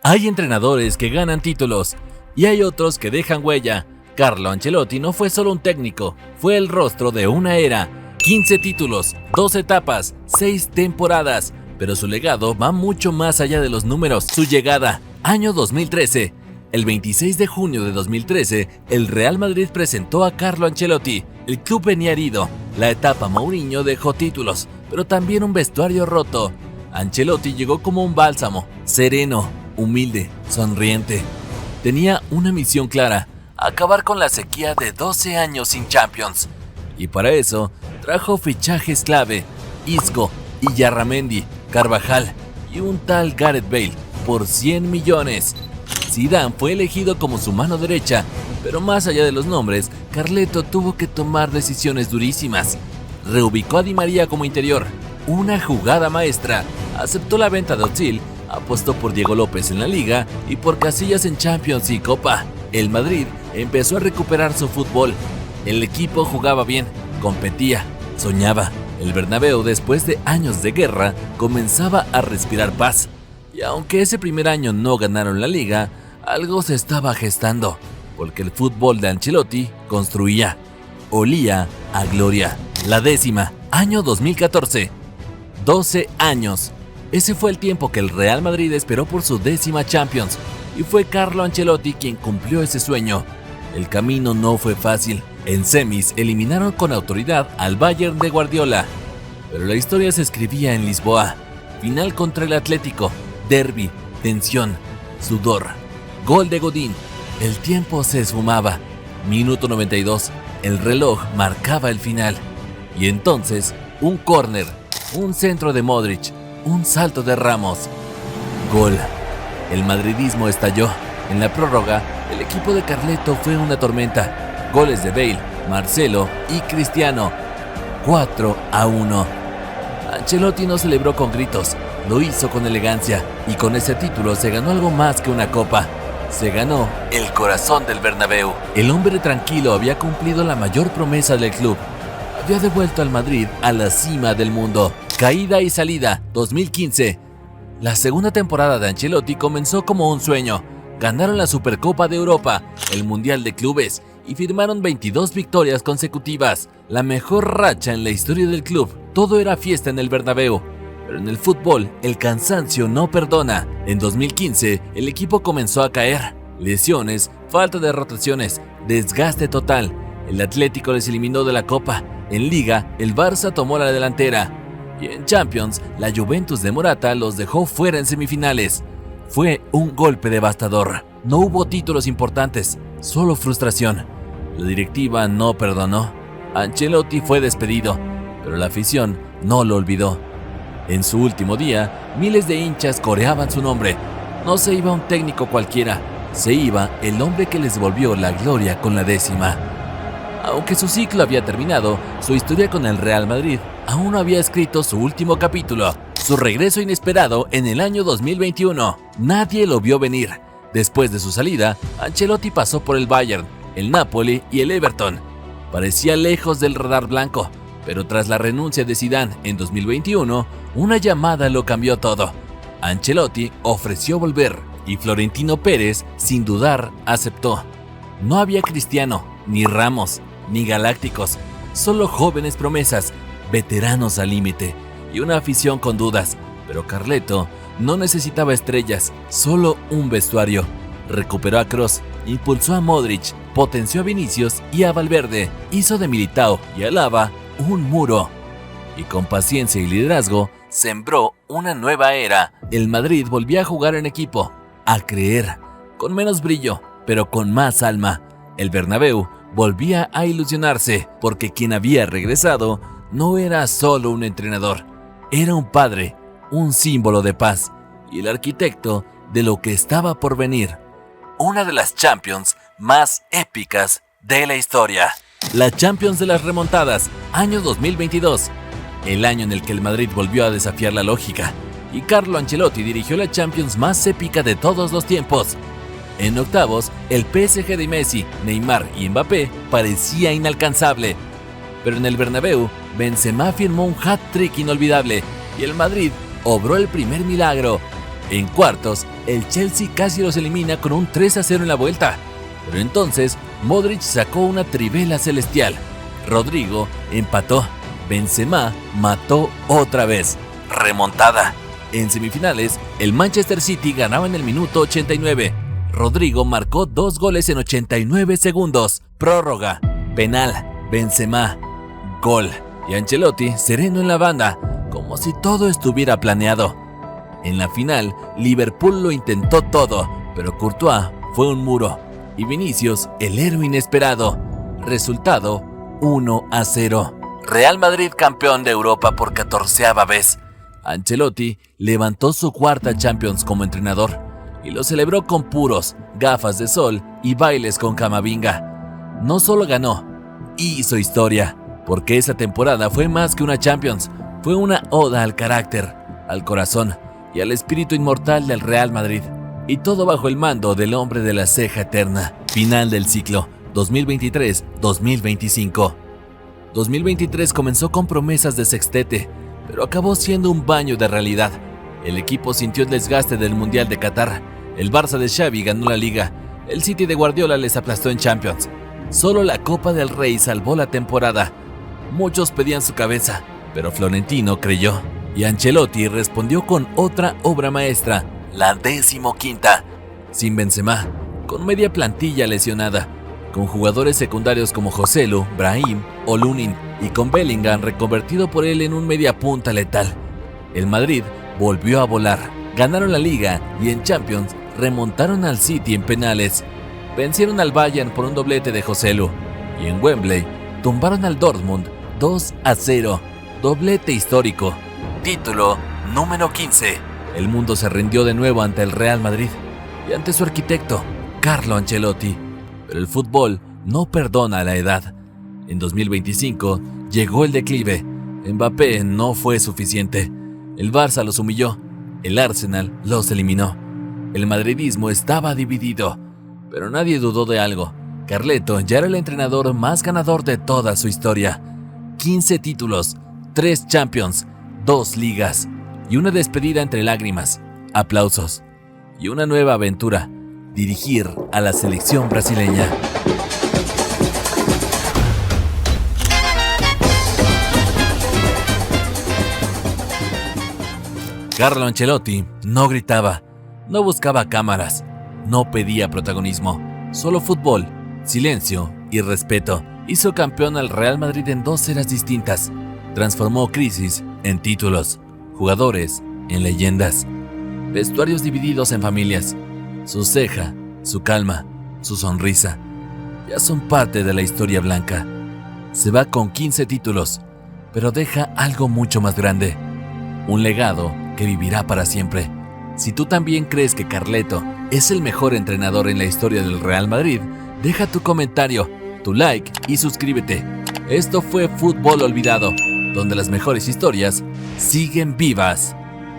Hay entrenadores que ganan títulos y hay otros que dejan huella. Carlo Ancelotti no fue solo un técnico, fue el rostro de una era. 15 títulos, 2 etapas, 6 temporadas, pero su legado va mucho más allá de los números. Su llegada, año 2013. El 26 de junio de 2013, el Real Madrid presentó a Carlo Ancelotti. El club venía herido, la etapa Mourinho dejó títulos, pero también un vestuario roto. Ancelotti llegó como un bálsamo, sereno, humilde, sonriente. Tenía una misión clara: acabar con la sequía de 12 años sin Champions. Y para eso, trajo fichajes clave: Isco, Illarramendi, Carvajal y un tal Gareth Bale por 100 millones. Zidane fue elegido como su mano derecha, pero más allá de los nombres, Carleto tuvo que tomar decisiones durísimas. Reubicó a Di María como interior, una jugada maestra. Aceptó la venta de Özil, apostó por Diego López en la Liga y por Casillas en Champions y Copa. El Madrid empezó a recuperar su fútbol. El equipo jugaba bien, competía, soñaba. El Bernabéu, después de años de guerra, comenzaba a respirar paz. Y aunque ese primer año no ganaron la Liga, algo se estaba gestando, porque el fútbol de Ancelotti construía, olía a gloria. La 10ª, año 2014. 12 años. Ese fue el tiempo que el Real Madrid esperó por su 10ª Champions, y fue Carlo Ancelotti quien cumplió ese sueño. El camino no fue fácil. En semis eliminaron con autoridad al Bayern de Guardiola, pero la historia se escribía en Lisboa. Final contra el Atlético, derbi, tensión, sudor, gol de Godín. El tiempo se esfumaba. Minuto 92, el reloj marcaba el final. Y entonces, un córner, un centro de Modric, un salto de Ramos. Gol. El madridismo estalló. En la prórroga, el equipo de Carleto fue una tormenta. Goles de Bale, Marcelo y Cristiano. 4-1. Ancelotti no celebró con gritos, lo hizo con elegancia, y con ese título se ganó algo más que una copa. Se ganó el corazón del Bernabéu. El hombre tranquilo había cumplido la mayor promesa del club. Había devuelto al Madrid a la cima del mundo. Caída y salida, 2015. La segunda temporada de Ancelotti comenzó como un sueño. Ganaron la Supercopa de Europa, el Mundial de Clubes y firmaron 22 victorias consecutivas, la mejor racha en la historia del club. Todo era fiesta en el Bernabéu, pero en el fútbol el cansancio no perdona. En 2015 el equipo comenzó a caer. Lesiones, falta de rotaciones, desgaste total. El Atlético les eliminó de la Copa. En Liga el Barça tomó la delantera. Y en Champions, la Juventus de Morata los dejó fuera en semifinales. Fue un golpe devastador. No hubo títulos importantes, solo frustración. La directiva no perdonó. Ancelotti fue despedido, pero la afición no lo olvidó. En su último día, miles de hinchas coreaban su nombre. No se iba un técnico cualquiera, se iba el hombre que les volvió la gloria con la 10ª. Aunque su ciclo había terminado, su historia con el Real Madrid aún no había escrito su último capítulo. Su regreso inesperado en el año 2021. Nadie lo vio venir. Después de su salida, Ancelotti pasó por el Bayern, el Napoli y el Everton. Parecía lejos del radar blanco, pero tras la renuncia de Zidane en 2021, una llamada lo cambió todo. Ancelotti ofreció volver y Florentino Pérez, sin dudar, aceptó. No había Cristiano, ni Ramos, ni Galácticos, solo jóvenes promesas, veteranos al límite y una afición con dudas. Pero Carleto no necesitaba estrellas, solo un vestuario. Recuperó a Kroos, impulsó a Modric, potenció a Vinicius y a Valverde, hizo de Militao y Alaba un muro. Y con paciencia y liderazgo, sembró una nueva era. El Madrid volvía a jugar en equipo, a creer, con menos brillo, pero con más alma. El Bernabéu volvía a ilusionarse, porque quien había regresado no era solo un entrenador, era un padre, un símbolo de paz y el arquitecto de lo que estaba por venir. Una de las Champions más épicas de la historia. La Champions de las remontadas, año 2022. El año en el que el Madrid volvió a desafiar la lógica y Carlo Ancelotti dirigió la Champions más épica de todos los tiempos. En octavos, el PSG de Messi, Neymar y Mbappé parecía inalcanzable. Pero en el Bernabéu, Benzema firmó un hat-trick inolvidable y el Madrid obró el primer milagro. En cuartos, el Chelsea casi los elimina con un 3-0 en la vuelta. Pero entonces, Modric sacó una trivela celestial. Rodrigo empató. Benzema mató otra vez. Remontada. En semifinales, el Manchester City ganaba en el minuto 89. Rodrigo marcó 2 goles en 89 segundos. Prórroga, penal, Benzema, gol. Y Ancelotti sereno en la banda, como si todo estuviera planeado. En la final, Liverpool lo intentó todo, pero Courtois fue un muro. Y Vinicius, el héroe inesperado. Resultado, 1-0. Real Madrid campeón de Europa por 14ª vez. Ancelotti levantó su cuarta Champions como entrenador y lo celebró con puros, gafas de sol y bailes con Camavinga. No solo ganó, hizo historia, porque esa temporada fue más que una Champions, fue una oda al carácter, al corazón y al espíritu inmortal del Real Madrid. Y todo bajo el mando del hombre de la ceja eterna. Final del ciclo 2023-2025. 2023 comenzó con promesas de sextete, pero acabó siendo un baño de realidad. El equipo sintió el desgaste del Mundial de Qatar. El Barça de Xavi ganó la Liga. El City de Guardiola les aplastó en Champions. Solo la Copa del Rey salvó la temporada. Muchos pedían su cabeza, pero Florentino creyó. Y Ancelotti respondió con otra obra maestra, la 15ª. Sin Benzema, con media plantilla lesionada, con jugadores secundarios como Joselu, Brahim o Lunin, y con Bellingham reconvertido por él en un mediapunta letal. El Madrid volvió a volar, ganaron la Liga y en Champions remontaron al City en penales. Vencieron al Bayern por un doblete de Joselu y en Wembley tumbaron al Dortmund 2-0, doblete histórico. Título número 15. El mundo se rindió de nuevo ante el Real Madrid y ante su arquitecto, Carlo Ancelotti. Pero el fútbol no perdona la edad. En 2025 llegó el declive. Mbappé no fue suficiente. El Barça los humilló. El Arsenal los eliminó. El madridismo estaba dividido. Pero nadie dudó de algo. Carleto ya era el entrenador más ganador de toda su historia. 15 títulos, 3 Champions, 2 ligas y una despedida entre lágrimas, aplausos y una nueva aventura: dirigir a la selección brasileña. Carlo Ancelotti no gritaba, no buscaba cámaras, no pedía protagonismo, solo fútbol, silencio y respeto. Hizo campeón al Real Madrid en 2 eras distintas. Transformó crisis en títulos, jugadores en leyendas, vestuarios divididos en familias. Su ceja, su calma, su sonrisa, ya son parte de la historia blanca. Se va con 15 títulos, pero deja algo mucho más grande. Un legado que vivirá para siempre. Si tú también crees que Carleto es el mejor entrenador en la historia del Real Madrid, deja tu comentario, tu like y suscríbete. Esto fue Fútbol Olvidado, donde las mejores historias siguen vivas.